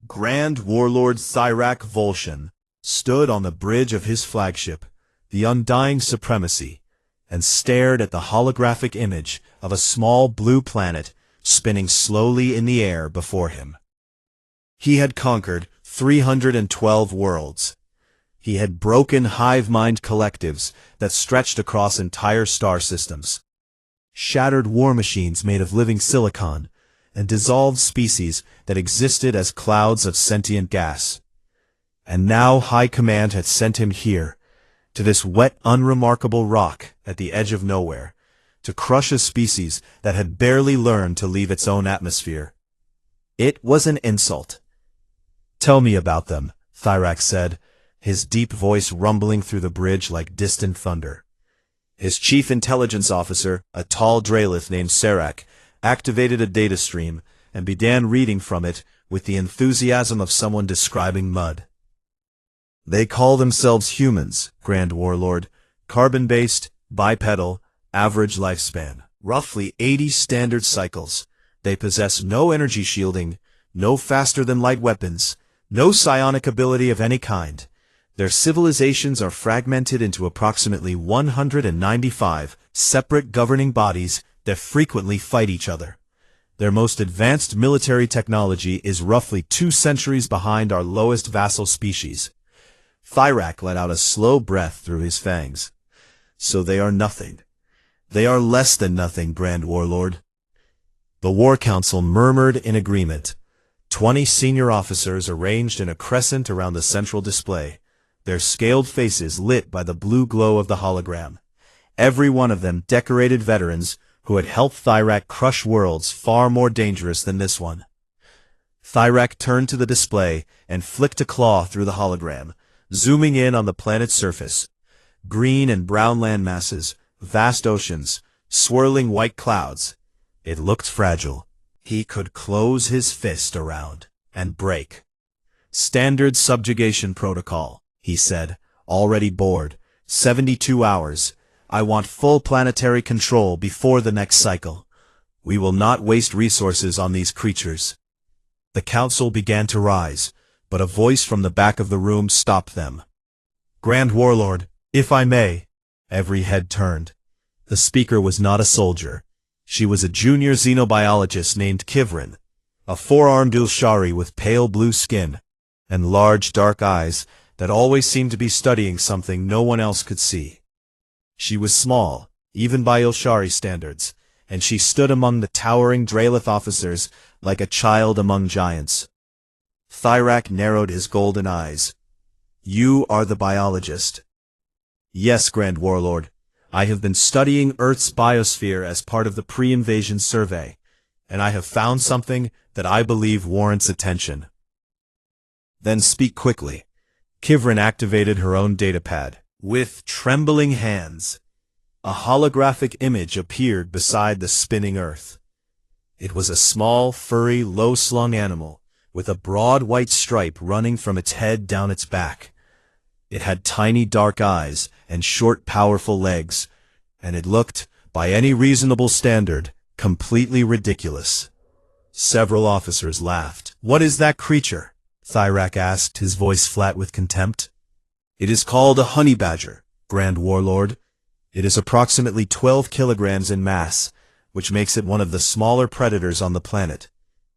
Grand Warlord Cyrak Volshan stood on the bridge of his flagship, the Undying Supremacy, and stared at the holographic image of a small blue planet spinning slowly in the air before him. He had conquered 312 worlds. He had broken hive-mind collectives that stretched across entire star systems, shattered war machines made of living silicon, and dissolved species that existed as clouds of sentient gas. And now High Command had sent him here, to this wet, unremarkable rock at the edge of nowhere, to crush a species that had barely learned to leave its own atmosphere. It was an insult. "Tell me about them," Cyrak said, his deep voice rumbling through the bridge like distant thunder. His chief intelligence officer, a tall Draelith named Serak, activated a data stream and began reading from it with the enthusiasm of someone describing mud. "They call themselves humans, Grand Warlord. Carbon-based, bipedal, average lifespan. Roughly 80 standard cycles. They possess no energy shielding, no faster-than-light weapons, no psionic ability of any kind. Their civilizations are fragmented into approximately 195 separate governing bodies that frequently fight each other. Their most advanced military technology is roughly 2 centuries behind our lowest vassal species." Cyrak let out a slow breath through his fangs. "So they are nothing. They are less than nothing, Grand Warlord." The War Council murmured in agreement. 20 senior officers arranged in a crescent around the central display, their scaled faces lit by the blue glow of the hologram. Every one of them decorated veterans who had helped Cyrak crush worlds far more dangerous than this one. Cyrak turned to the display and flicked a claw through the hologram, zooming in on the planet's surface. Green and brown landmasses, vast oceans, swirling white clouds. It looked fragile. He could close his fist around and break. "Standard subjugation protocol," he said, already bored. 72 hours. I want full planetary control before the next cycle. We will not waste resources on these creatures." The council began to rise, but a voice from the back of the room stopped them. "Grand Warlord, if I may." Every head turned. The speaker was not a soldier. She was a junior xenobiologist named Kivrin, a 4-armed Ilshari with pale blue skin and large dark eyes that always seemed to be studying something no one else could see. She was small, even by Ilshari standards, and she stood among the towering Draelith officers like a child among giants. Cyrak narrowed his golden eyes. "You are the biologist." "Yes, Grand Warlord. I have been studying Earth's biosphere as part of the pre-invasion survey, and I have found something that I believe warrants attention." "Then speak quickly." Kivrin activated her own datapad. With trembling hands, a holographic image appeared beside the spinning Earth. It was a small, furry, low-slung animal, with a broad white stripe running from its head down its back. It had tiny dark eyes and short, powerful legs, and it looked, by any reasonable standard, completely ridiculous. Several officers laughed. "What is that creature?" Cyrak asked, his voice flat with contempt. "It is called a honey badger, Grand Warlord. It is approximately 12 kilograms in mass, which makes it one of the smaller predators on the planet.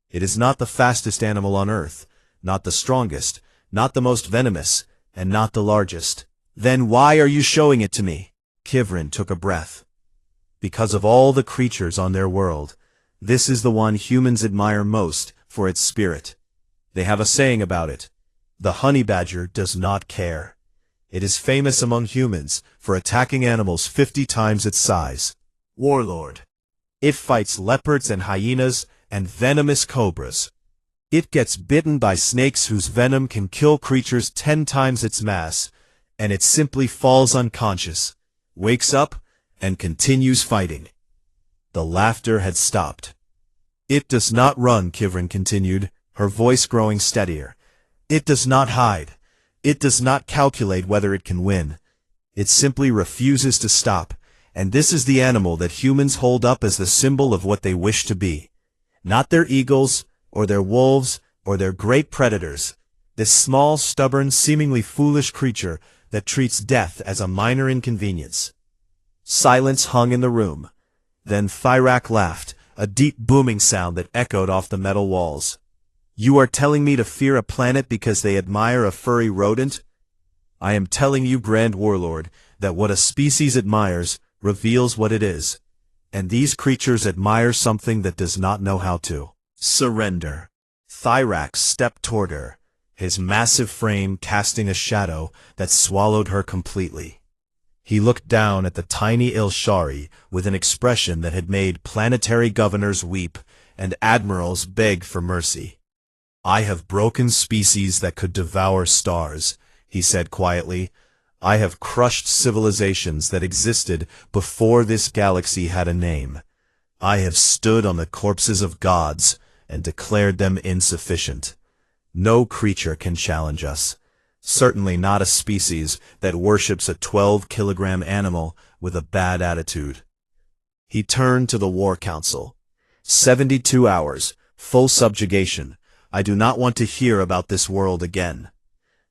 It is not the fastest animal on Earth, not the strongest, not the most venomous, and not the largest." "Then why are you showing it to me?" Kivrin took a breath. "Because of all the creatures on their world, this is the one humans admire most for its spirit. They have a saying about it. The honey badger does not care. It is famous among humans for attacking animals 50 times its size. Warlord. It fights leopards and hyenas and venomous cobras. It gets bitten by snakes whose venom can kill creatures 10 times its mass, and it simply falls unconscious, wakes up, and continues fighting." The laughter had stopped. "It does not run," Kivrin continued, her voice growing steadier. "It does not hide. It does not calculate whether it can win. It simply refuses to stop, and this is the animal that humans hold up as the symbol of what they wish to be. Not their eagles, or their wolves, or they're great predators. This small, stubborn, seemingly foolish creature that treats death as a minor inconvenience. Silence hung in the room. Then Thyrak laughed, a deep booming sound that echoed off the metal walls. You are telling me to fear a planet because they admire a furry rodent? I am telling you, Grand Warlord, that what a species admires reveals what it is. And these creatures admire something that does not know how to surrender. Thyrak stepped toward her, his massive frame casting a shadow that swallowed her completely. He looked down at the tiny Ilshari with an expression that had made planetary governors weep and admirals beg for mercy. I have broken species that could devour stars, he said quietly. I have crushed civilizations that existed before this galaxy had a name. I have stood on the corpses of gods and declared them insufficient. No creature can challenge us. Certainly not a species that worships a 12-kilogram animal with a bad attitude. He turned to the War Council. 72 hours, full subjugation. I do not want to hear about this world again.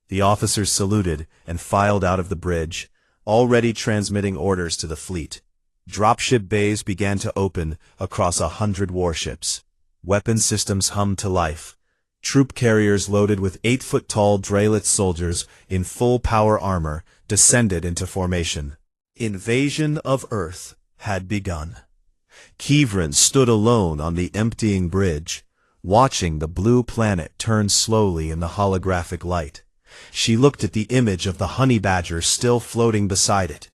The officers saluted and filed out of the bridge, already transmitting orders to the fleet. Dropship bays began to open across 100 warships. Weapon systems hummed to life. Troop carriers loaded with 8-foot-tall Dralith soldiers in full power armor descended into formation. Invasion of Earth had begun. Kivrin stood alone on the emptying bridge, watching the blue planet turn slowly in the holographic light. She looked at the image of the honey badger still floating beside it.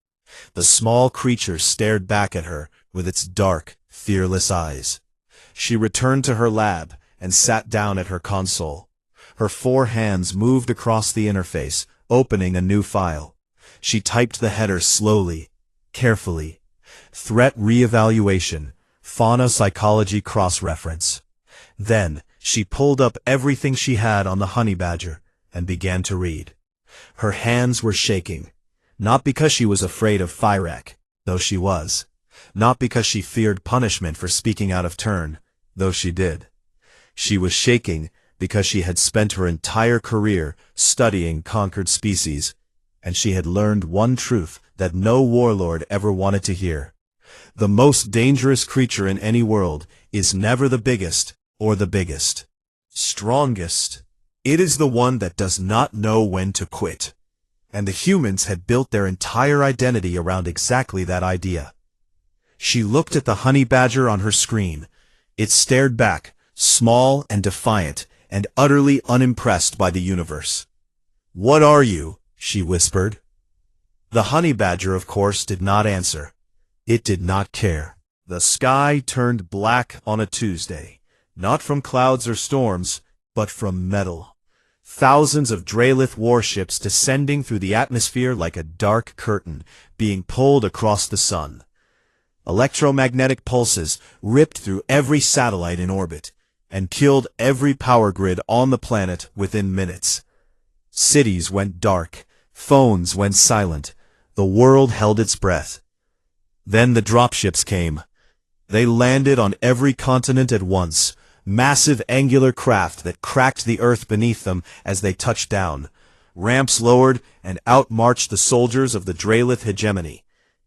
The small creature stared back at her with its dark, fearless eyes. She returned to her lab and sat down at her console. Her 4 hands moved across the interface, opening a new file. She typed the header slowly, carefully. Threat reevaluation, fauna psychology cross-reference. Then, she pulled up everything she had on the honey badger and began to read. Her hands were shaking, not because she was afraid of Thyrak, though she was. Not because she feared punishment for speaking out of turn, though she did. She was shaking because she had spent her entire career studying conquered species, and she had learned one truth that no warlord ever wanted to hear. The most dangerous creature in any world is never the biggest or the biggest. Strongest. It is the one that does not know when to quit. And the humans had built their entire identity around exactly that idea. She looked at the honey badger on her screen. It stared back, small and defiant, and utterly unimpressed by the universe. What are you? She whispered. The honey badger, of course, did not answer. It did not care. The sky turned black on a Tuesday, not from clouds or storms, but from metal. Thousands of Dralith warships descending through the atmosphere like a dark curtain, being pulled across the sun. Electromagnetic pulses ripped through every satellite in orbit, and killed every power grid on the planet within minutes. Cities went dark, phones went silent, the world held its breath. Then the dropships came. They landed on every continent at once, massive angular craft that cracked the earth beneath them as they touched down. Ramps lowered, and out marched the soldiers of the Dralith hegemony,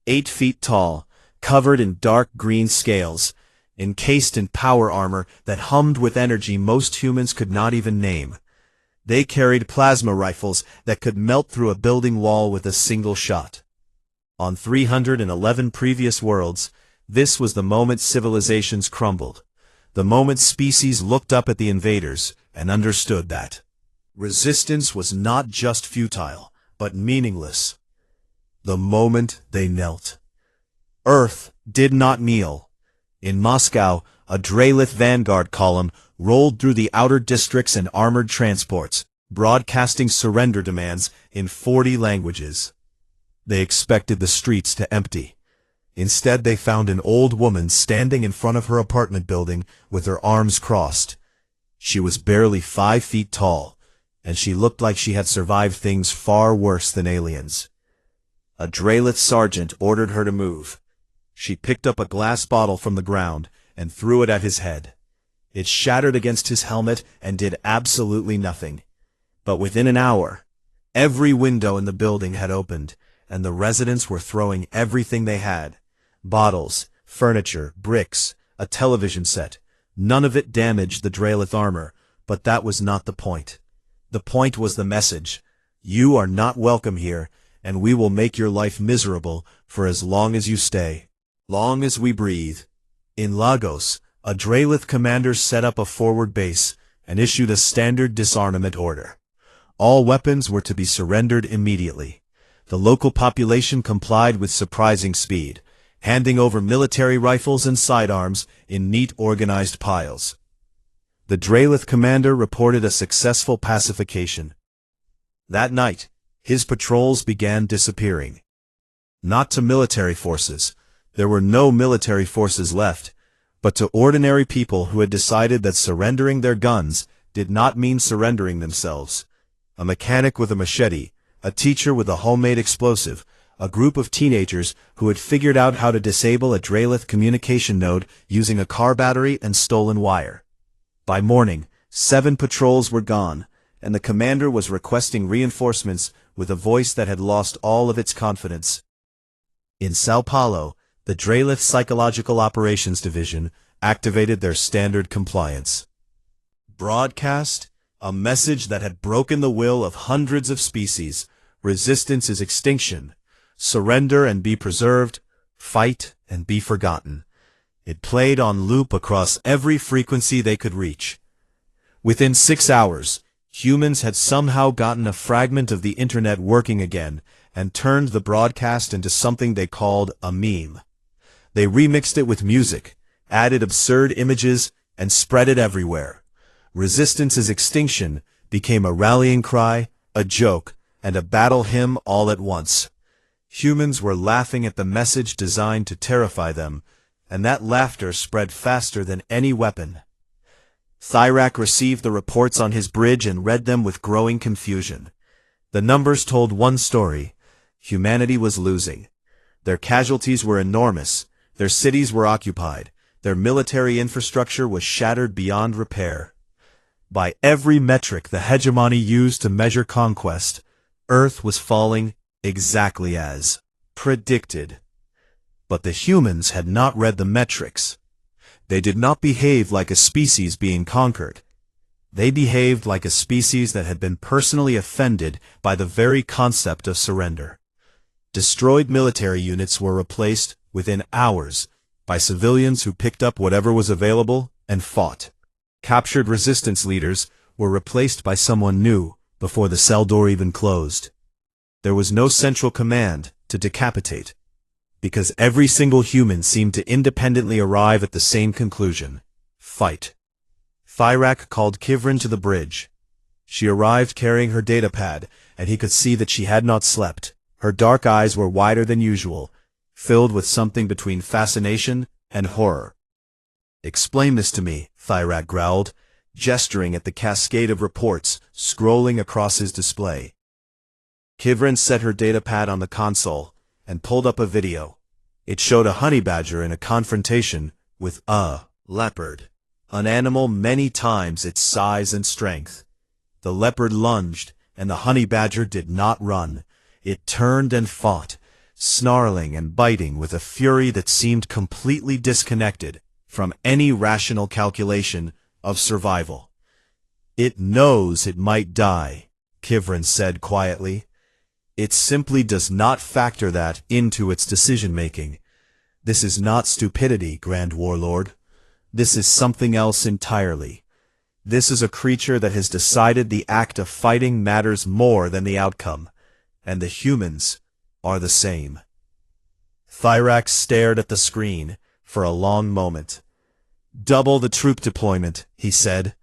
8 feet tall, covered in dark green scales, encased in power armor that hummed with energy most humans could not even name. They carried plasma rifles that could melt through a building wall with a single shot. On 311 previous worlds, this was the moment civilizations crumbled, the moment species looked up at the invaders and understood that resistance was not just futile, but meaningless. The moment they knelt. Earth did not kneel. In Moscow, a Dralith vanguard column rolled through the outer districts and armored transports, broadcasting surrender demands in 40 languages. They expected the streets to empty. Instead, they found an old woman standing in front of her apartment building with her arms crossed. She was barely 5 feet tall, and she looked like she had survived things far worse than aliens. A Dralith sergeant ordered her to move. She picked up a glass bottle from the ground and threw it at his head. It shattered against his helmet and did absolutely nothing. But within an hour, every window in the building had opened, and the residents were throwing everything they had. Bottles, furniture, bricks, a television set. None of it damaged the Drelith armor, but that was not the point. The point was the message. You are not welcome here, and we will make your life miserable for as long as you stay. Long as we breathe. In Lagos, a Drelith commander set up a forward base and issued a standard disarmament order. All weapons were to be surrendered immediately. The local population complied with surprising speed, handing over military rifles and sidearms in neat organized piles. The Drelith commander reported a successful pacification. That night, his patrols began disappearing. Not to military forces. There were no military forces left, but to ordinary people who had decided that surrendering their guns did not mean surrendering themselves. A mechanic with a machete, a teacher with a homemade explosive, a group of teenagers who had figured out how to disable a Drelith communication node using a car battery and stolen wire. By morning, 7 patrols were gone, and the commander was requesting reinforcements with a voice that had lost all of its confidence. In Sao Paulo, the Drelith Psychological Operations Division activated their standard compliance. Broadcast, a message that had broken the will of hundreds of species. Resistance is extinction. Surrender and be preserved. Fight and be forgotten. It played on loop across every frequency they could reach. Within 6 hours, humans had somehow gotten a fragment of the internet working again and turned the broadcast into something they called a meme. They remixed it with music, added absurd images, and spread it everywhere. Resistance is extinction became a rallying cry, a joke, and a battle hymn all at once. Humans were laughing at the message designed to terrify them, and that laughter spread faster than any weapon. Thyrak received the reports on his bridge and read them with growing confusion. The numbers told one story. Humanity was losing. Their casualties were enormous. Their cities were occupied. Their military infrastructure was shattered beyond repair. By every metric the hegemony used to measure conquest, Earth was falling exactly as predicted. But the humans had not read the metrics. They did not behave like a species being conquered. They behaved like a species that had been personally offended by the very concept of surrender. Destroyed military units were replaced within hours by civilians who picked up whatever was available and fought. Captured resistance leaders were replaced by someone new before the cell door even closed. There was no central command to decapitate, because every single human seemed to independently arrive at the same conclusion: fight. Thyrak called Kivrin to the bridge. She arrived carrying her datapad, and he could see that she had not slept. Her dark eyes were wider than usual, filled with something between fascination and horror. "Explain this to me," Thyrak growled, gesturing at the cascade of reports scrolling across his display. Kivrin set her datapad on the console and pulled up a video. It showed a honey badger in a confrontation with a leopard, an animal many times its size and strength. The leopard lunged, and the honey badger did not run. It turned and fought, snarling and biting with a fury that seemed completely disconnected from any rational calculation of survival. "It knows it might die," Kivrin said quietly. "It simply does not factor that into its decision-making. This is not stupidity, Grand Warlord. This is something else entirely. This is a creature that has decided the act of fighting matters more than the outcome, and the humans are the same." Thyrak stared at the screen for a long moment. "Double the troop deployment," he said.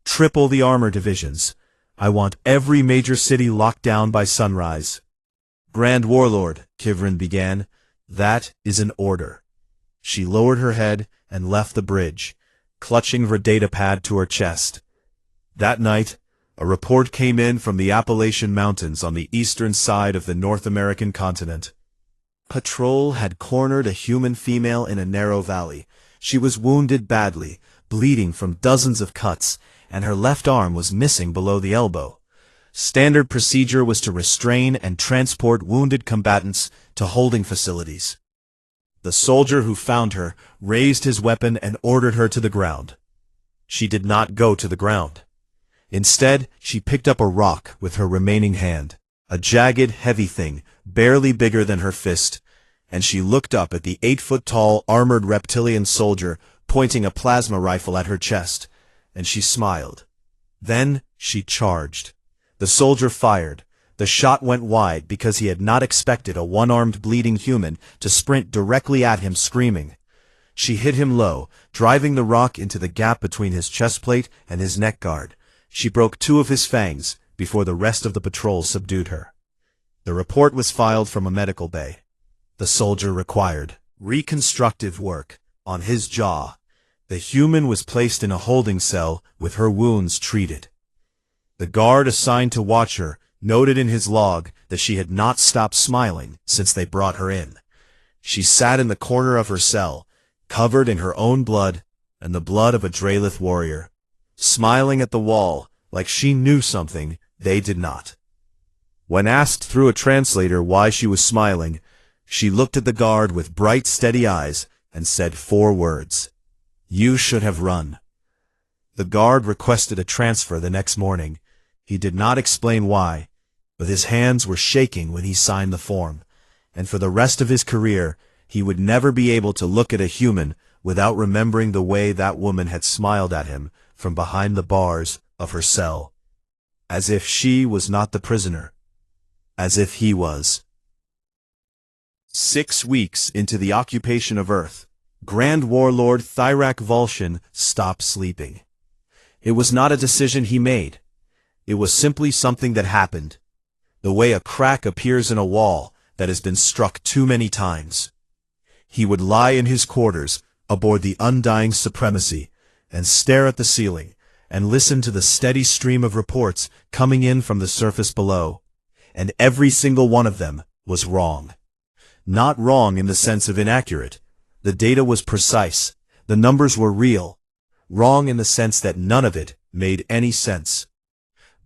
"Triple the armor divisions. I want every major city locked down by sunrise." "Grand Warlord," Kivrin began, "that is an order." She lowered her head and left the bridge, clutching her datapad to her chest. That night, a report came in from the Appalachian Mountains on the eastern side of the North American continent. Patrol had cornered a human female in a narrow valley. She was wounded badly, bleeding from dozens of cuts, and her left arm was missing below the elbow. Standard procedure was to restrain and transport wounded combatants to holding facilities. The soldier who found her raised his weapon and ordered her to the ground. She did not go to the ground. Instead, she picked up a rock with her remaining hand, a jagged, heavy thing, barely bigger than her fist, and she looked up at the 8-foot-tall, armored reptilian soldier pointing a plasma rifle at her chest, and she smiled. Then she charged. The soldier fired. The shot went wide because he had not expected a one-armed bleeding human to sprint directly at him screaming. She hit him low, driving the rock into the gap between his chest plate and his neck guard. She broke 2 of his fangs before the rest of the patrol subdued her. The report was filed from a medical bay. The soldier required reconstructive work on his jaw. The human was placed in a holding cell with her wounds treated. The guard assigned to watch her noted in his log that she had not stopped smiling since they brought her in. She sat in the corner of her cell, covered in her own blood and the blood of a Dralith warrior, smiling at the wall like she knew something they did not. When asked through a translator why she was smiling, she looked at the guard with bright, steady eyes and said 4 words. "You should have run." The guard requested a transfer the next morning. He did not explain why, but his hands were shaking when he signed the form, and for the rest of his career, he would never be able to look at a human without remembering the way that woman had smiled at him from behind the bars of her cell. As if she was not the prisoner. As if he was. 6 weeks into the occupation of Earth, Grand Warlord Thyrak Volshin stopped sleeping. It was not a decision he made. It was simply something that happened, the way a crack appears in a wall that has been struck too many times. He would lie in his quarters aboard the Undying Supremacy and stare at the ceiling and listen to the steady stream of reports coming in from the surface below, and every single one of them was wrong. Not wrong in the sense of inaccurate. The data was precise. The numbers were real. Wrong in the sense that none of it made any sense.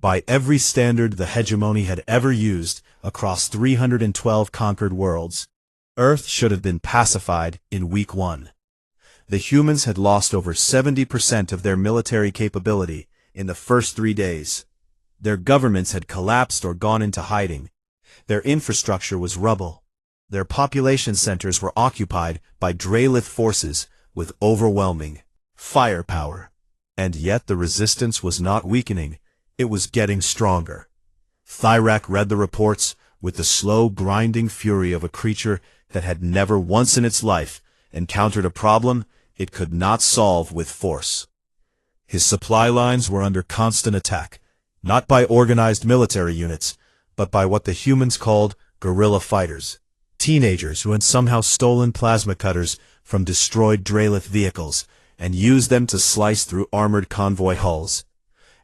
By every standard the hegemony had ever used across 312 conquered worlds, Earth should have been pacified in week 1. The humans had lost over 70% of their military capability in the first 3 days. Their governments had collapsed or gone into hiding. Their infrastructure was rubble. Their population centers were occupied by Dralith forces with overwhelming firepower. And yet the resistance was not weakening. It was getting stronger. Thyrak read the reports with the slow, grinding fury of a creature that had never once in its life encountered a problem it could not solve with force. His supply lines were under constant attack, not by organized military units, but by what the humans called guerrilla fighters, teenagers who had somehow stolen plasma cutters from destroyed Dralith vehicles and used them to slice through armored convoy hulls.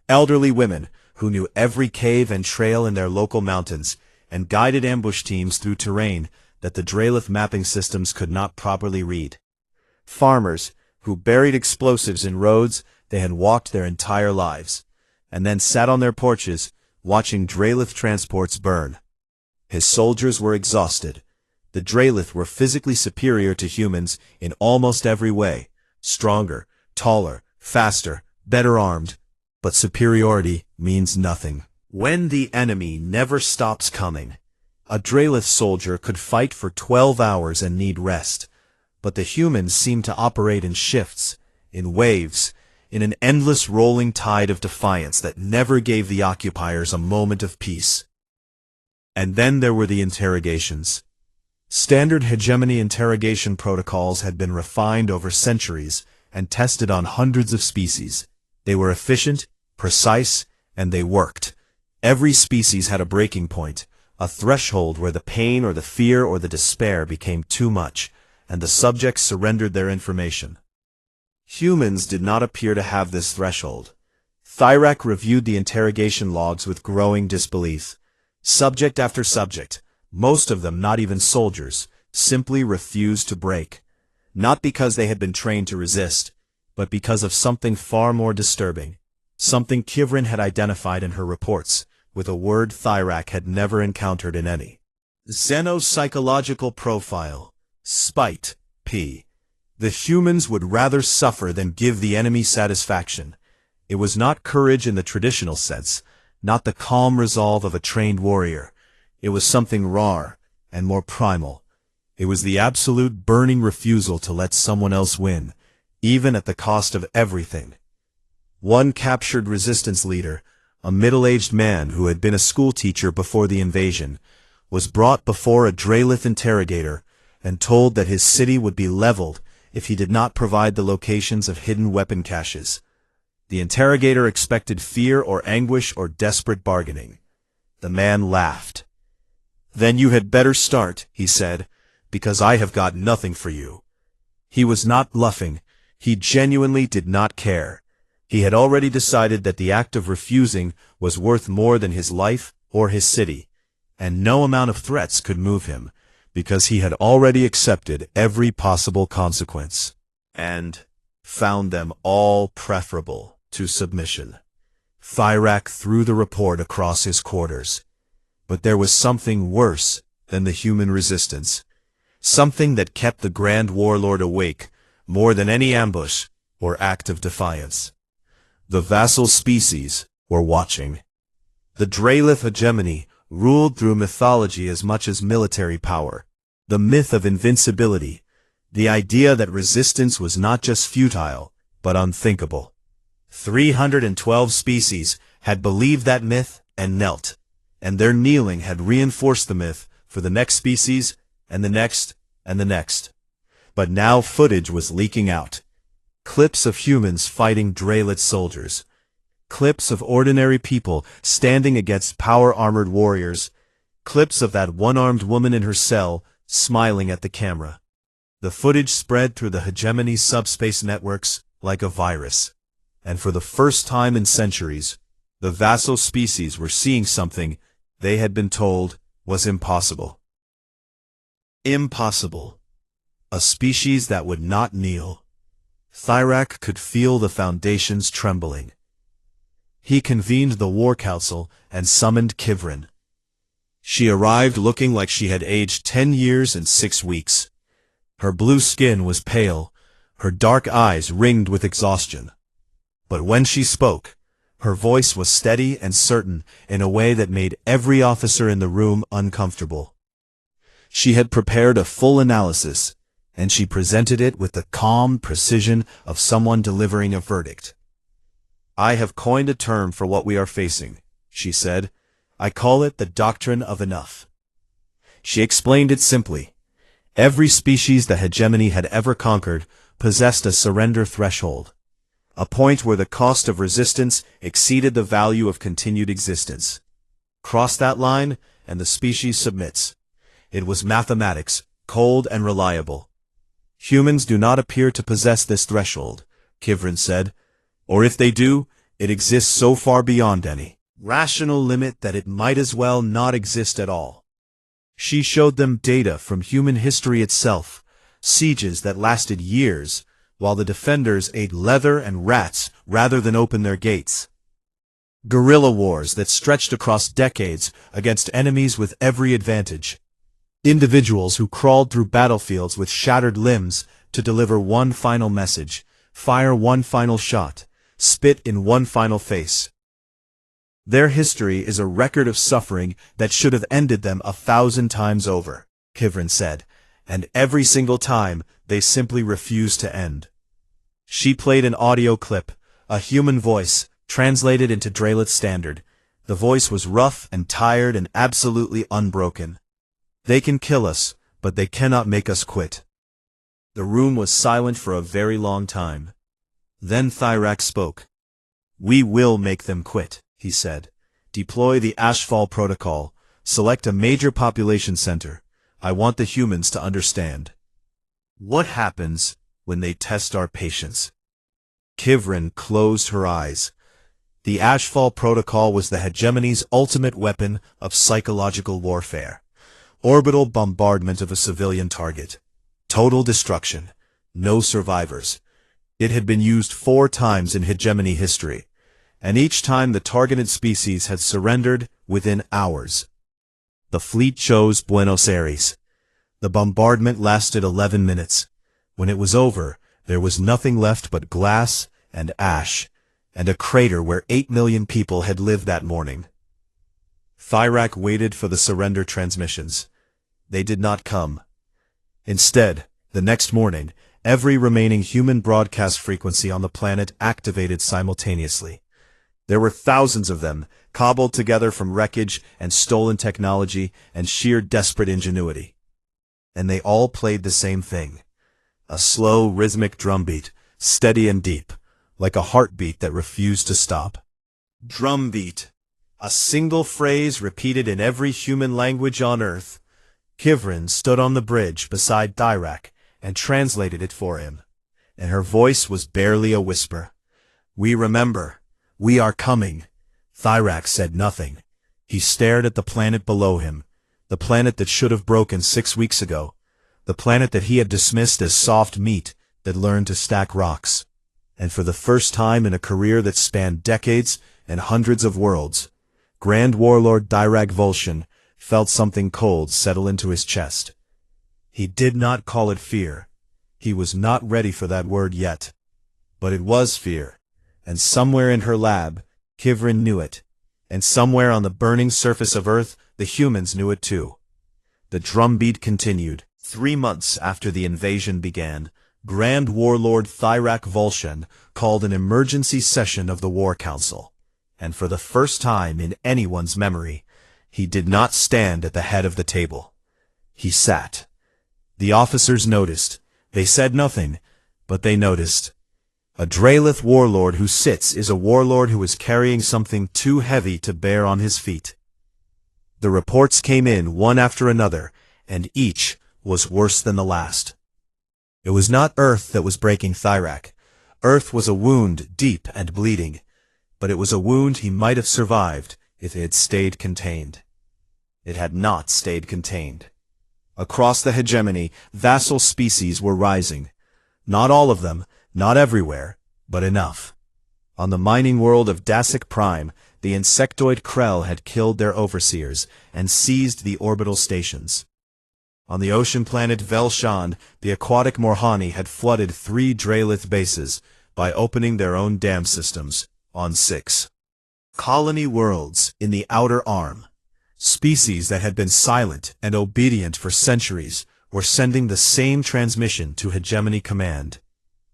Elderly women who knew every cave and trail in their local mountains and guided ambush teams through terrain that the Dralith mapping systems could not properly read. Farmers who buried explosives in roads they had walked their entire lives, and then sat on their porches watching Dralith transports burn. His soldiers were exhausted. The Dralith were physically superior to humans in almost every way, stronger, taller, faster, better armed, but superiority means nothing when the enemy never stops coming. A Dralith soldier could fight for 12 hours and need rest, but the humans seemed to operate in shifts, in waves, in an endless rolling tide of defiance that never gave the occupiers a moment of peace. And then there were the interrogations. Standard hegemony interrogation protocols had been refined over centuries and tested on hundreds of species. They were efficient, precise, and they worked. Every species had a breaking point, a threshold where the pain or the fear or the despair became too much, and the subjects surrendered their information. Humans did not appear to have this threshold. Thyrak reviewed the interrogation logs with growing disbelief. Subject after subject, most of them not even soldiers, simply refused to break. Not because they had been trained to resist, but because of something far more disturbing. Something Kivrin had identified in her reports, with a word Thyrak had never encountered in any. Xenopsychological profile. Spite. P. The humans would rather suffer than give the enemy satisfaction. It was not courage in the traditional sense, not the calm resolve of a trained warrior. It was something raw and more primal. It was the absolute burning refusal to let someone else win, even at the cost of everything. One captured resistance leader, a middle-aged man who had been a schoolteacher before the invasion, was brought before a Draelith interrogator and told that his city would be leveled if he did not provide the locations of hidden weapon caches. The interrogator expected fear or anguish or desperate bargaining. The man laughed. "Then you had better start," he said, "because I have got nothing for you." He was not bluffing. He genuinely did not care. He had already decided that the act of refusing was worth more than his life or his city, and no amount of threats could move him, because he had already accepted every possible consequence, and found them all preferable to submission. Thyrak threw the report across his quarters. But there was something worse than the human resistance, something that kept the Grand Warlord awake more than any ambush or act of defiance. The vassal species were watching. The Draelith hegemony ruled through mythology as much as military power. The myth of invincibility, the idea that resistance was not just futile, but unthinkable. 312 species had believed that myth and knelt, and their kneeling had reinforced the myth for the next species, and the next, and the next. But now footage was leaking out. Clips of humans fighting Draelith soldiers. Clips of ordinary people standing against power-armored warriors. Clips of that one-armed woman in her cell, smiling at the camera. The footage spread through the hegemony's subspace networks like a virus. And for the first time in centuries, the vassal species were seeing something they had been told was impossible. Impossible. A species that would not kneel. Thyrak could feel the foundations trembling. He convened the War Council and summoned Kivrin. She arrived looking like she had aged 10 years and 6 weeks. Her blue skin was pale, her dark eyes ringed with exhaustion. But when she spoke, her voice was steady and certain in a way that made every officer in the room uncomfortable. She had prepared a full analysis, and she presented it with the calm precision of someone delivering a verdict. "I have coined a term for what we are facing," she said. "I call it the doctrine of enough." She explained it simply. Every species the hegemony had ever conquered possessed a surrender threshold, a point where the cost of resistance exceeded the value of continued existence. Cross that line, and the species submits. It was mathematics, cold and reliable. "Humans do not appear to possess this threshold," Kivrin said, "or if they do, it exists so far beyond any rational limit that it might as well not exist at all." She showed them data from human history itself, sieges that lasted years, while the defenders ate leather and rats rather than open their gates. Guerrilla wars that stretched across decades against enemies with every advantage. Individuals who crawled through battlefields with shattered limbs to deliver one final message, fire one final shot, spit in one final face. Their history is a record of suffering that should have ended them 1,000 times over, Kivrin said, and every single time they simply refused to end. She played an audio clip, a human voice, translated into Draelith Standard. The voice was rough and tired and absolutely unbroken. "They can kill us, but they cannot make us quit." The room was silent for a very long time. Then Thyrak spoke. "We will make them quit," he said. "Deploy the Ashfall Protocol. Select a major population center. I want the humans to understand. What happens when they test our patience?" Kivrin closed her eyes. The Ashfall Protocol was the hegemony's ultimate weapon of psychological warfare. Orbital bombardment of a civilian target. Total destruction. No survivors. It had been used 4 times in hegemony history, and each time the targeted species had surrendered within hours. The fleet chose Buenos Aires. The bombardment lasted 11 minutes. When it was over, there was nothing left but glass and ash, and a crater where 8 million people had lived that morning. Thyrak waited for the surrender transmissions. They did not come. Instead, the next morning, every remaining human broadcast frequency on the planet activated simultaneously. There were thousands of them, cobbled together from wreckage and stolen technology and sheer desperate ingenuity. And they all played the same thing. A slow, rhythmic drumbeat, steady and deep, like a heartbeat that refused to stop. Drumbeat. A single phrase repeated in every human language on Earth. Kivrin stood on the bridge beside Thyrak and translated it for him, and her voice was barely a whisper. "We remember. We are coming." Thyrak said nothing. He stared at the planet below him, the planet that should have broken 6 weeks ago, the planet that he had dismissed as soft meat that learned to stack rocks. And for the first time in a career that spanned decades and hundreds of worlds, Grand Warlord Thyrak Volshin felt something cold settle into his chest. He did not call it fear. He was not ready for that word yet. But it was fear, and somewhere in her lab, Kivrin knew it, and somewhere on the burning surface of Earth, the humans knew it too. The drumbeat continued. 3 months after the invasion began, Grand Warlord Thyrak Volshin called an emergency session of the War Council, and for the first time in anyone's memory, he did not stand at the head of the table. He sat. The officers noticed. They said nothing, but they noticed. A Draelith warlord who sits is a warlord who is carrying something too heavy to bear on his feet. The reports came in one after another, and each was worse than the last. It was not Earth that was breaking Thyrak. Earth was a wound deep and bleeding, but it was a wound he might have survived if it had stayed contained. It had not stayed contained. Across the hegemony, vassal species were rising. Not all of them, not everywhere, but enough. On the mining world of Dasik Prime, the insectoid Krell had killed their overseers and seized the orbital stations. On the ocean planet Velshan, the aquatic Morhani had flooded 3 Draelith bases by opening their own dam systems on 6 colony worlds in the Outer Arm. Species that had been silent and obedient for centuries were sending the same transmission to Hegemony Command.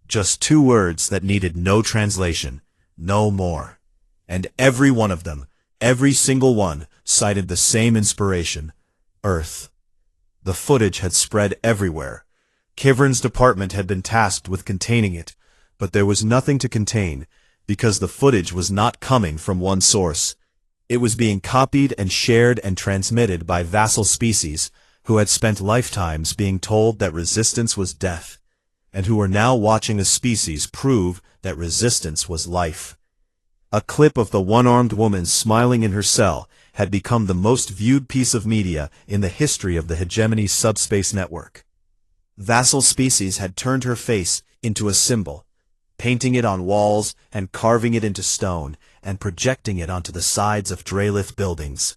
Just 2 words that needed no translation, no more. And every one of them, every single one, cited the same inspiration: Earth. The footage had spread everywhere. Kivrin's department had been tasked with containing it, but there was nothing to contain, because the footage was not coming from one source. It was being copied and shared and transmitted by vassal species who had spent lifetimes being told that resistance was death, and who were now watching a species prove that resistance was life. A clip of the one-armed woman smiling in her cell had become the most viewed piece of media in the history of the Hegemony subspace network. Vassal species had turned her face into a symbol, painting it on walls and carving it into stone and projecting it onto the sides of Draelith buildings.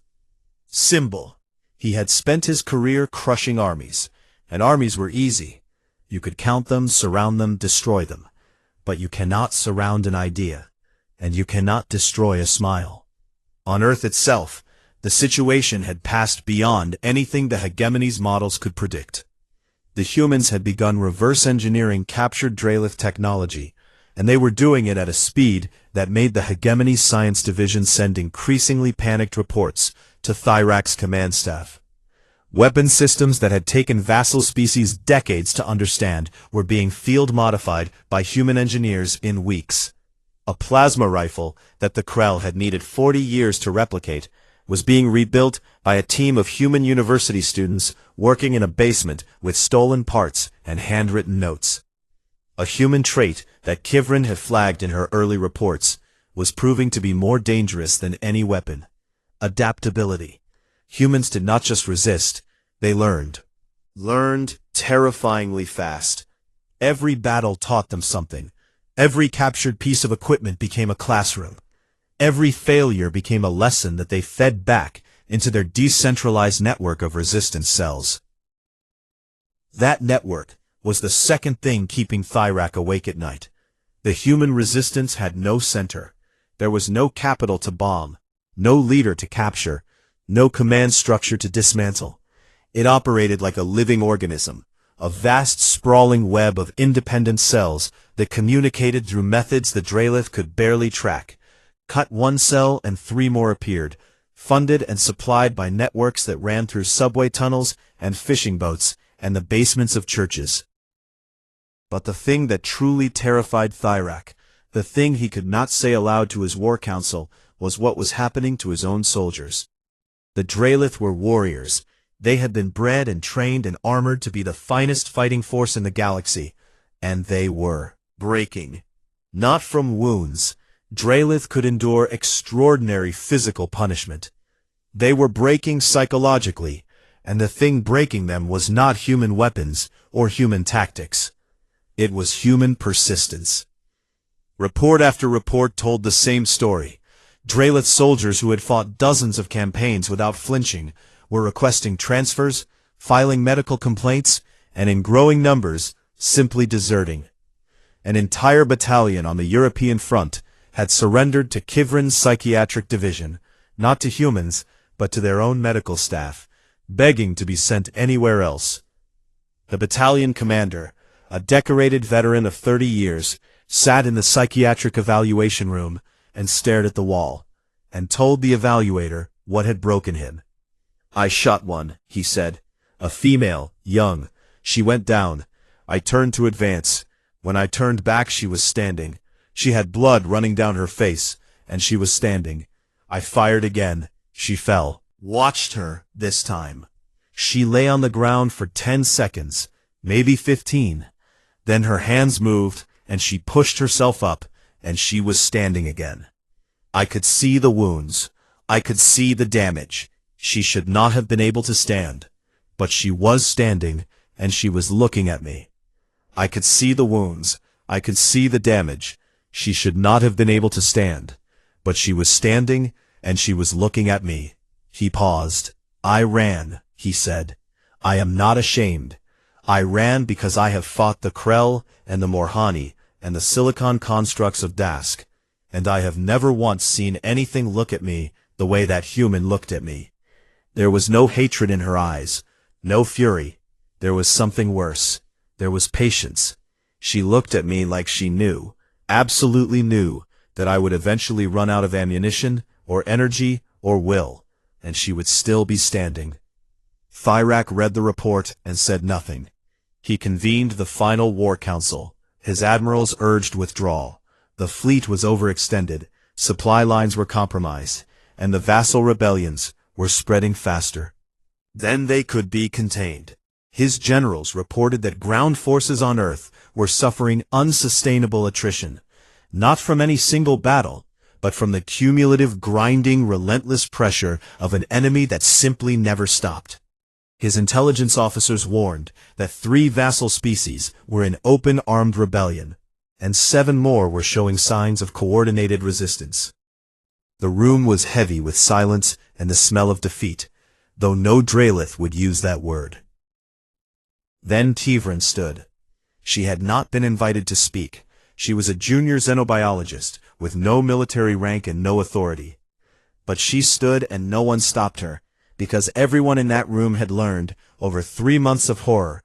Symbol. He had spent his career crushing armies, and armies were easy. You could count them, surround them, destroy them. But you cannot surround an idea, and you cannot destroy a smile. On Earth itself, the situation had passed beyond anything the Hegemony's models could predict. The humans had begun reverse engineering captured Draelith technology, and they were doing it at a speed that made the Hegemony Science Division send increasingly panicked reports to Thyrak's command staff. Weapon systems that had taken vassal species decades to understand were being field-modified by human engineers in weeks. A plasma rifle that the Krell had needed 40 years to replicate was being rebuilt by a team of human university students working in a basement with stolen parts and handwritten notes. A human trait that Kivrin had flagged in her early reports was proving to be more dangerous than any weapon: adaptability. Humans did not just resist, they learned. Learned terrifyingly fast. Every battle taught them something: Every captured piece of equipment became a classroom. Every failure became a lesson that they fed back into their decentralized network of resistance cells. That network was the second thing keeping Thyrak awake at night. The human resistance had no center. There was no capital to bomb, no leader to capture, no command structure to dismantle. It operated like a living organism, a vast sprawling web of independent cells that communicated through methods the Drelith could barely track. Cut one cell and 3 more appeared, funded and supplied by networks that ran through subway tunnels and fishing boats and the basements of churches. But the thing that truly terrified Thyrak, the thing he could not say aloud to his war council, was what was happening to his own soldiers. The Drelith were warriors. They had been bred and trained and armored to be the finest fighting force in the galaxy, and they were breaking. Not from wounds. Drelith could endure extraordinary physical punishment. They were breaking psychologically, and the thing breaking them was not human weapons or human tactics. It was human persistence. Report after report told the same story. Drelith soldiers who had fought dozens of campaigns without flinching were requesting transfers, filing medical complaints, and in growing numbers, simply deserting. An entire battalion on the European front had surrendered to Kivrin's psychiatric division, not to humans, but to their own medical staff, begging to be sent anywhere else. The battalion commander, a decorated veteran of 30 years, sat in the psychiatric evaluation room and stared at the wall, and told the evaluator what had broken him. "I shot one," he said. "A female, young. She went down. I turned to advance. When I turned back, she was standing. She had blood running down her face, and she was standing. I fired again. She fell. Watched her this time. She lay on the ground for 10 seconds, maybe 15. Then her hands moved, and she pushed herself up, and she was standing again. I could see the wounds. I could see the damage. She should not have been able to stand, but she was standing, and she was looking at me. I could see the wounds. I could see the damage. She should not have been able to stand, but she was standing, and she was looking at me." He paused. "I ran," he said. "I am not ashamed. I ran because I have fought the Krell and the Morhani and the silicon constructs of Dask, and I have never once seen anything look at me the way that human looked at me. There was no hatred in her eyes, no fury. There was something worse. There was patience. She looked at me like she knew, absolutely knew, that I would eventually run out of ammunition, or energy, or will, and she would still be standing." Thyrak read the report and said nothing. He convened the final war council. His admirals urged withdrawal. The fleet was overextended, supply lines were compromised, and the vassal rebellions were spreading faster. Then they could be contained. His generals reported that ground forces on Earth were suffering unsustainable attrition, not from any single battle, but from the cumulative, grinding, relentless pressure of an enemy that simply never stopped. His intelligence officers warned that 3 vassal species were in open armed rebellion, and 7 more were showing signs of coordinated resistance. The room was heavy with silence and the smell of defeat, though no Drelith would use that word. Then Tivrin stood. She had not been invited to speak. She was a junior xenobiologist, with no military rank and no authority. But she stood and no one stopped her, because everyone in that room had learned, over 3 months of horror,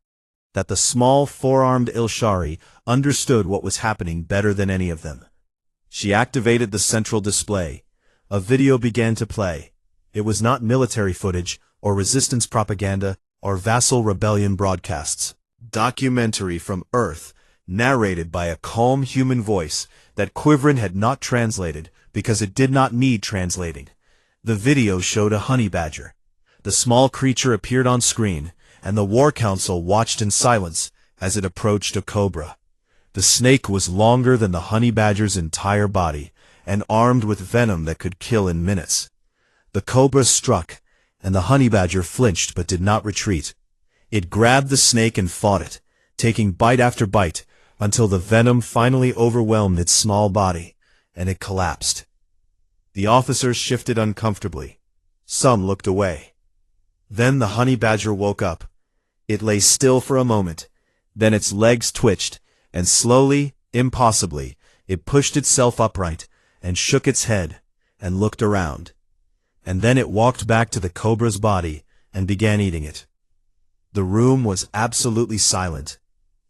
that the small 4-armed Ilshari understood what was happening better than any of them. She activated the central display. A video began to play. It was not military footage, or resistance propaganda, or vassal rebellion broadcasts. Documentary from Earth, narrated by a calm human voice that Quivrin had not translated because it did not need translating. The video showed a honey badger. The small creature appeared on screen, and the War Council watched in silence as it approached a cobra. The snake was longer than the honey badger's entire body, and armed with venom that could kill in minutes. The cobra struck, and the honey badger flinched but did not retreat. It grabbed the snake and fought it, taking bite after bite, until the venom finally overwhelmed its small body, and it collapsed. The officers shifted uncomfortably. Some looked away. Then the honey badger woke up. It lay still for a moment. Then its legs twitched, and slowly, impossibly, it pushed itself upright, and shook its head, and looked around. And then it walked back to the cobra's body, and began eating it. The room was absolutely silent.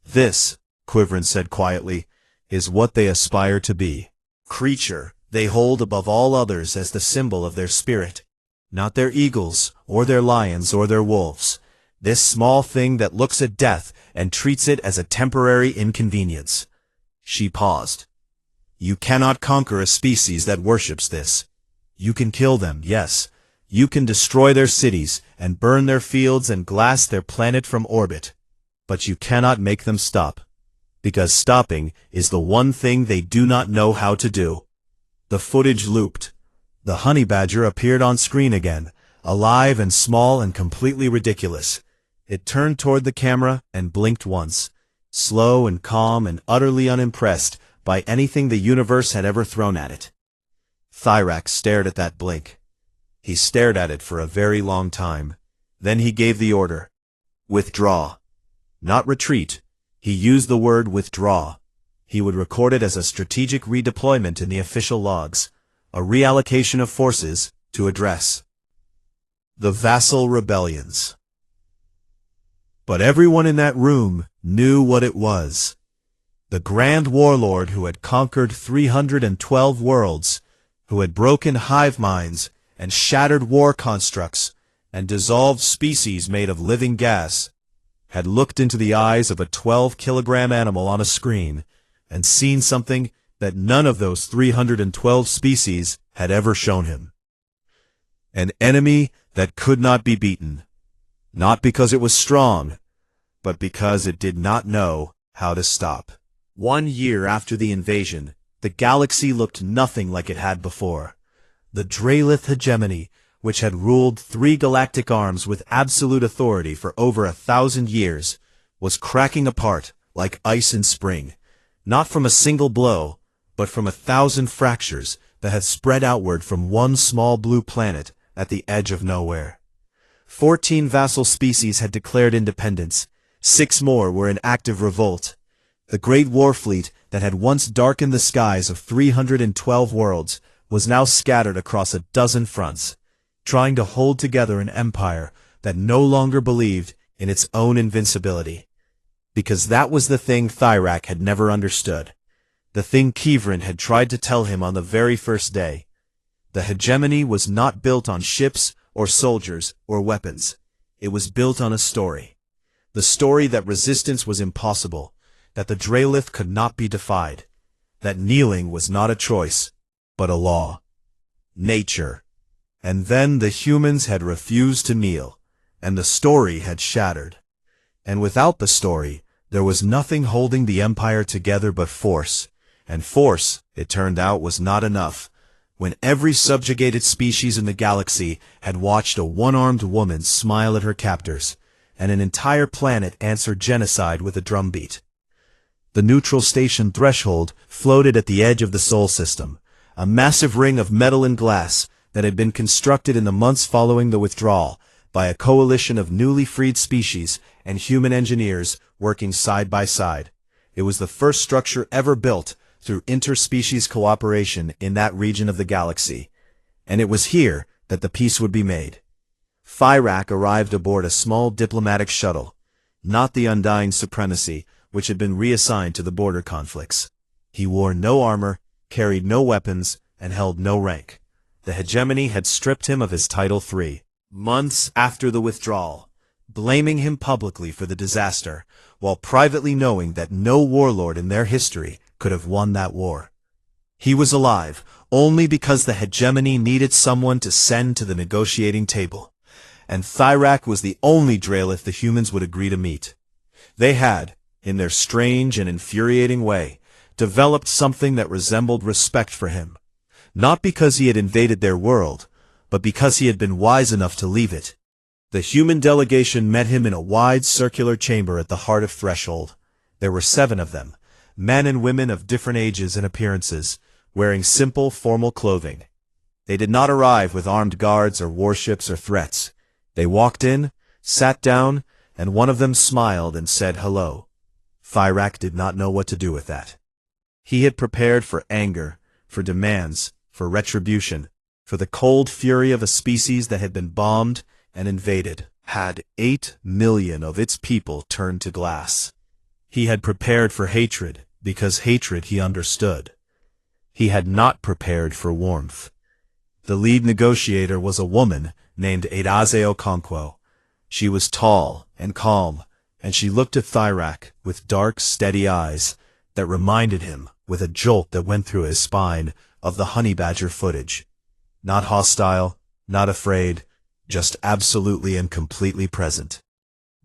"This," Quiverin said quietly, "is what they aspire to be. Creature they hold above all others as the symbol of their spirit. Not their eagles, or their lions, or their wolves. This small thing that looks at death and treats it as a temporary inconvenience." She paused. "You cannot conquer a species that worships this. You can kill them, yes. You can destroy their cities, and burn their fields, and glass their planet from orbit. But you cannot make them stop. Because stopping is the one thing they do not know how to do." The footage looped. The honey badger appeared on screen again, alive and small and completely ridiculous. It turned toward the camera and blinked once, slow and calm and utterly unimpressed by anything the universe had ever thrown at it. Thyrak stared at that blink. He stared at it for a very long time. Then he gave the order. Withdraw. Not retreat. He used the word withdraw. He would record it as a strategic redeployment in the official logs, a reallocation of forces to address the vassal rebellions. But everyone in that room knew what it was. The grand warlord who had conquered 312 worlds, who had broken hive minds and shattered war constructs and dissolved species made of living gas, had looked into the eyes of a 12-kilogram animal on a screen and seen something that none of those 312 species had ever shown him. An enemy that could not be beaten, not because it was strong, but because it did not know how to stop. 1 year after the invasion, the galaxy looked nothing like it had before. The Draelith hegemony, which had ruled 3 galactic arms with absolute authority for over 1,000 years, was cracking apart like ice in spring, not from a single blow, but from 1,000 fractures that had spread outward from one small blue planet at the edge of nowhere. 14 vassal species had declared independence. 6 more were in active revolt. The great war fleet that had once darkened the skies of 312 worlds was now scattered across a dozen fronts, trying to hold together an empire that no longer believed in its own invincibility. Because that was the thing Thyrak had never understood, the thing Quiverin had tried to tell him on the very first day. The hegemony was not built on ships or soldiers or weapons. It was built on a story. The story that resistance was impossible, that the Draelith could not be defied, that kneeling was not a choice, but a law. Nature. And then the humans had refused to kneel, and the story had shattered. And without the story, there was nothing holding the empire together but force. And force, it turned out, was not enough. When every subjugated species in the galaxy had watched a one-armed woman smile at her captors, and an entire planet answered genocide with a drumbeat. The neutral station threshold floated at the edge of the Sol system, a massive ring of metal and glass that had been constructed in the months following the withdrawal by a coalition of newly freed species and human engineers working side by side. It was the first structure ever built through interspecies cooperation in that region of the galaxy, and it was here that the peace would be made. Thyrak arrived aboard a small diplomatic shuttle, not the Undying Supremacy, which had been reassigned to the border conflicts. He wore no armor, carried no weapons, and held no rank. The hegemony had stripped him of his title 3 months after the withdrawal, blaming him publicly for the disaster, while privately knowing that no warlord in their history could have won that war. He was alive only because the hegemony needed someone to send to the negotiating table, and Thyrak was the only Draelith the humans would agree to meet. They had, in their strange and infuriating way, developed something that resembled respect for him, not because he had invaded their world, but because he had been wise enough to leave it. The human delegation met him in a wide circular chamber at the heart of Threshold. There were 7 of them, men and women of different ages and appearances, wearing simple, formal clothing. They did not arrive with armed guards or warships or threats. They walked in, sat down, and one of them smiled and said hello. Thyrak did not know what to do with that. He had prepared for anger, for demands, for retribution, for the cold fury of a species that had been bombed and invaded, had 8 million of its people turned to glass. He had prepared for hatred, because hatred he understood. He had not prepared for warmth. The lead negotiator was a woman named Adaze Okonkwo. She was tall and calm, and she looked at Thyrak with dark, steady eyes that reminded him, with a jolt that went through his spine, of the honey badger footage. Not hostile, not afraid, just absolutely and completely present.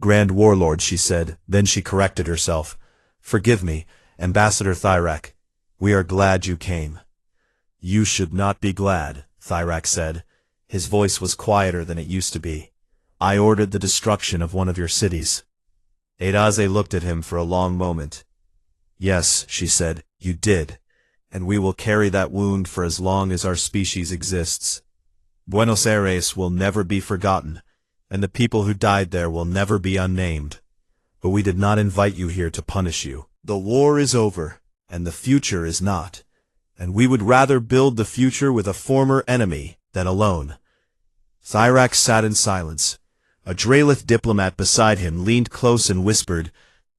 "Grand Warlord," she said, then she corrected herself. "Forgive me, Ambassador Thyrak. We are glad you came." "You should not be glad," Thyrak said. His voice was quieter than it used to be. "I ordered the destruction of one of your cities." Adaze looked at him for a long moment. "Yes," she said, "you did, and we will carry that wound for as long as our species exists. Buenos Aires will never be forgotten, and the people who died there will never be unnamed. But we did not invite you here to punish you. The war is over, and the future is not, and we would rather build the future with a former enemy than alone." Thyrak sat in silence. A Draelith diplomat beside him leaned close and whispered,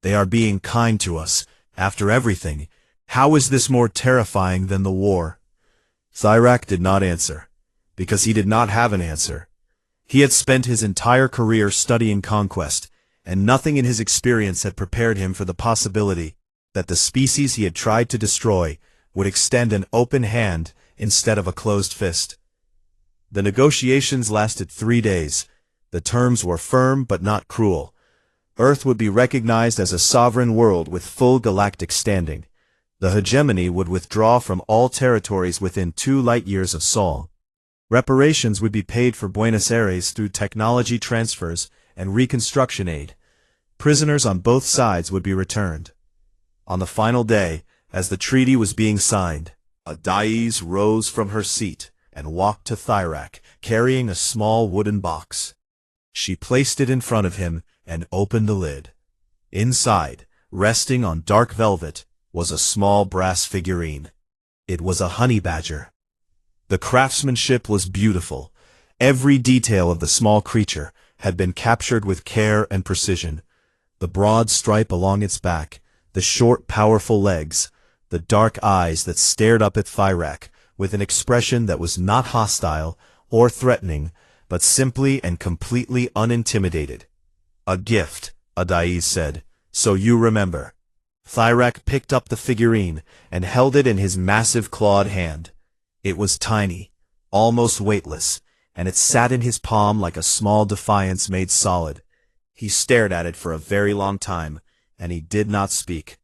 "They are being kind to us. After everything, how is this more terrifying than the war?" Thyrak did not answer, because he did not have an answer. He had spent his entire career studying conquest, and nothing in his experience had prepared him for the possibility that the species he had tried to destroy would extend an open hand instead of a closed fist. The negotiations lasted 3 days. The terms were firm but not cruel. Earth would be recognized as a sovereign world with full galactic standing. The hegemony would withdraw from all territories within 2 light-years of Sol. Reparations would be paid for Buenos Aires through technology transfers and reconstruction aid. Prisoners on both sides would be returned. On the final day, as the treaty was being signed, Adaze rose from her seat and walked to Thyrak, carrying a small wooden box. She placed it in front of him and opened the lid. Inside, resting on dark velvet, was a small brass figurine. It was a honey badger. The craftsmanship was beautiful. Every detail of the small creature had been captured with care and precision. The broad stripe along its back, the short, powerful legs, the dark eyes that stared up at Thyrak with an expression that was not hostile or threatening, but simply and completely unintimidated. "A gift," Adaze said, "so you remember." Thyrak picked up the figurine and held it in his massive clawed hand. It was tiny, almost weightless, and it sat in his palm like a small defiance made solid. He stared at it for a very long time, and he did not speak.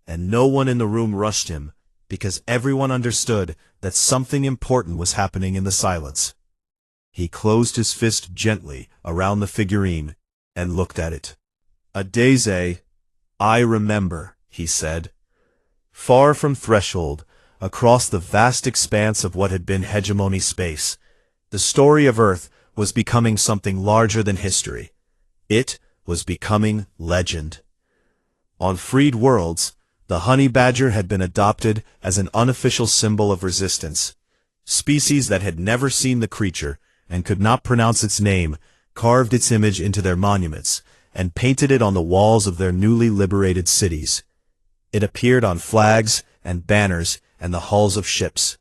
And no one in the room rushed him, because everyone understood that something important was happening in the silence. He closed his fist gently around the figurine and looked at it. "Adaze, I remember," he said. Far from Threshold, across the vast expanse of what had been hegemony space, the story of Earth was becoming something larger than history. It was becoming legend. On freed worlds, the honey badger had been adopted as an unofficial symbol of resistance. Species that had never seen the creature and could not pronounce its name carved its image into their monuments and painted it on the walls of their newly liberated cities. It appeared on flags and banners and the hulls of ships.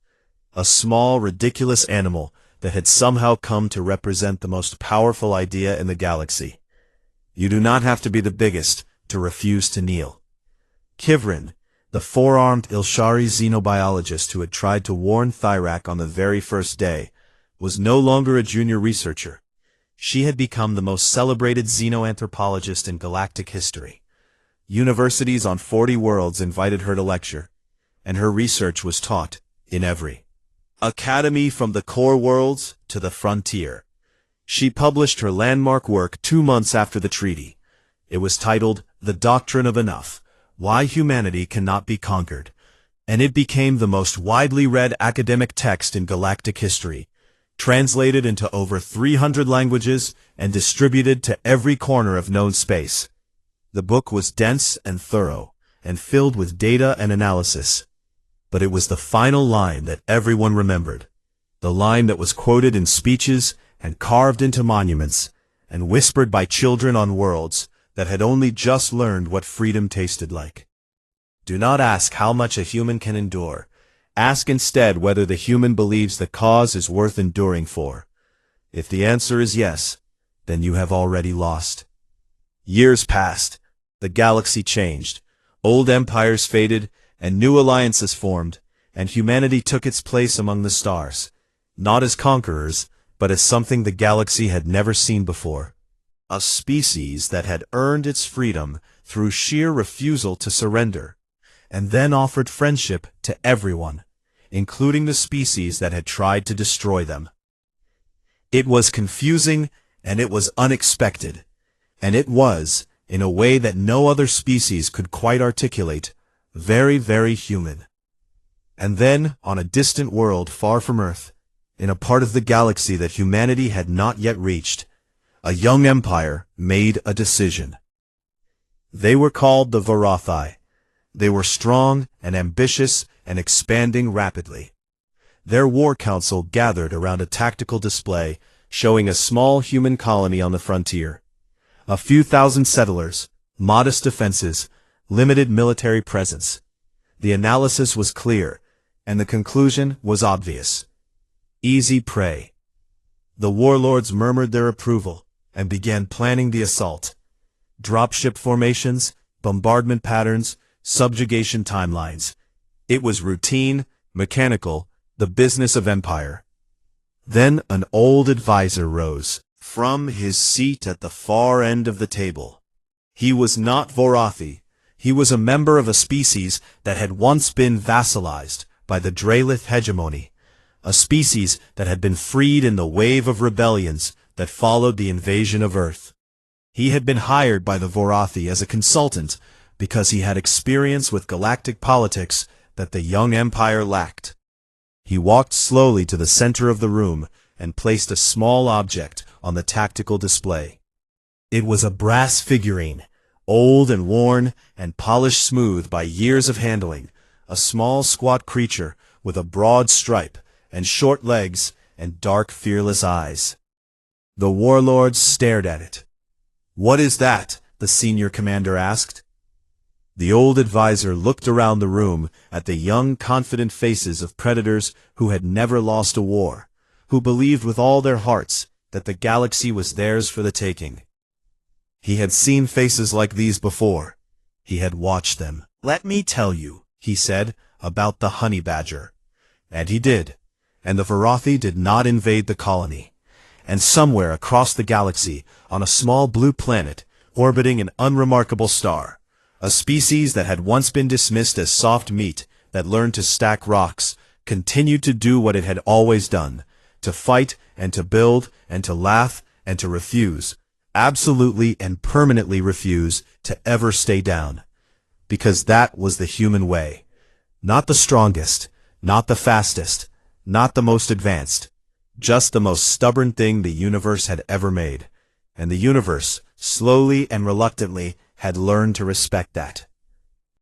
A small, ridiculous animal that had somehow come to represent the most powerful idea in the galaxy. You do not have to be the biggest to refuse to kneel. Kivrin, the four-armed Ilshari xenobiologist who had tried to warn Thyrak on the very first day, was no longer a junior researcher. She had become the most celebrated xenoanthropologist in galactic history. Universities on 40 worlds invited her to lecture, and her research was taught in every academy from the core worlds to the frontier. She published her landmark work 2 months after the treaty. It was titled The Doctrine of Enough, Why Humanity Cannot Be Conquered, and it became the most widely read academic text in galactic history, translated into over 300 languages and distributed to every corner of known space. The book was dense and thorough, and filled with data and analysis. But it was the final line that everyone remembered, the line that was quoted in speeches and carved into monuments, and whispered by children on worlds that had only just learned what freedom tasted like. Do not ask how much a human can endure. Ask instead whether the human believes the cause is worth enduring for. If the answer is yes, then you have already lost. Years passed. The galaxy changed. Old empires faded, and new alliances formed, and humanity took its place among the stars, not as conquerors, but as something the galaxy had never seen before. A species that had earned its freedom through sheer refusal to surrender, and then offered friendship to everyone, including the species that had tried to destroy them. It was confusing, and it was unexpected, and it was, in a way that no other species could quite articulate, very, very human. And then, on a distant world far from Earth, in a part of the galaxy that humanity had not yet reached, a young empire made a decision. They were called the Vorathi. They were strong and ambitious and expanding rapidly. Their war council gathered around a tactical display showing a small human colony on the frontier. A few thousand settlers, modest defenses, limited military presence. The analysis was clear, and the conclusion was obvious. Easy prey. The warlords murmured their approval and began planning the assault. Dropship formations, bombardment patterns, subjugation timelines. It was routine, mechanical, the business of empire. Then an old advisor rose from his seat at the far end of the table. He was not Vorathi. He was a member of a species that had once been vassalized by the Drelith hegemony, a species that had been freed in the wave of rebellions that followed the invasion of Earth. He had been hired by the Vorathi as a consultant because he had experience with galactic politics that the young empire lacked. He walked slowly to the center of the room and placed a small object on the tactical display. It was a brass figurine, old and worn and polished smooth by years of handling, a small squat creature with a broad stripe and short legs and dark fearless eyes. The warlords stared at it. "What is that?" the senior commander asked. The old advisor looked around the room at the young, confident faces of predators who had never lost a war, who believed with all their hearts that the galaxy was theirs for the taking. He had seen faces like these before. He had watched them. "Let me tell you," he said, "about the honey badger." And he did. And the Vorathi did not invade the colony. And somewhere across the galaxy, on a small blue planet, orbiting an unremarkable star, a species that had once been dismissed as soft meat, that learned to stack rocks, continued to do what it had always done, to fight and to build and to laugh and to refuse, absolutely and permanently refuse to ever stay down. Because that was the human way. Not the strongest, not the fastest, not the most advanced, just the most stubborn thing the universe had ever made. And the universe, slowly and reluctantly, had learned to respect that.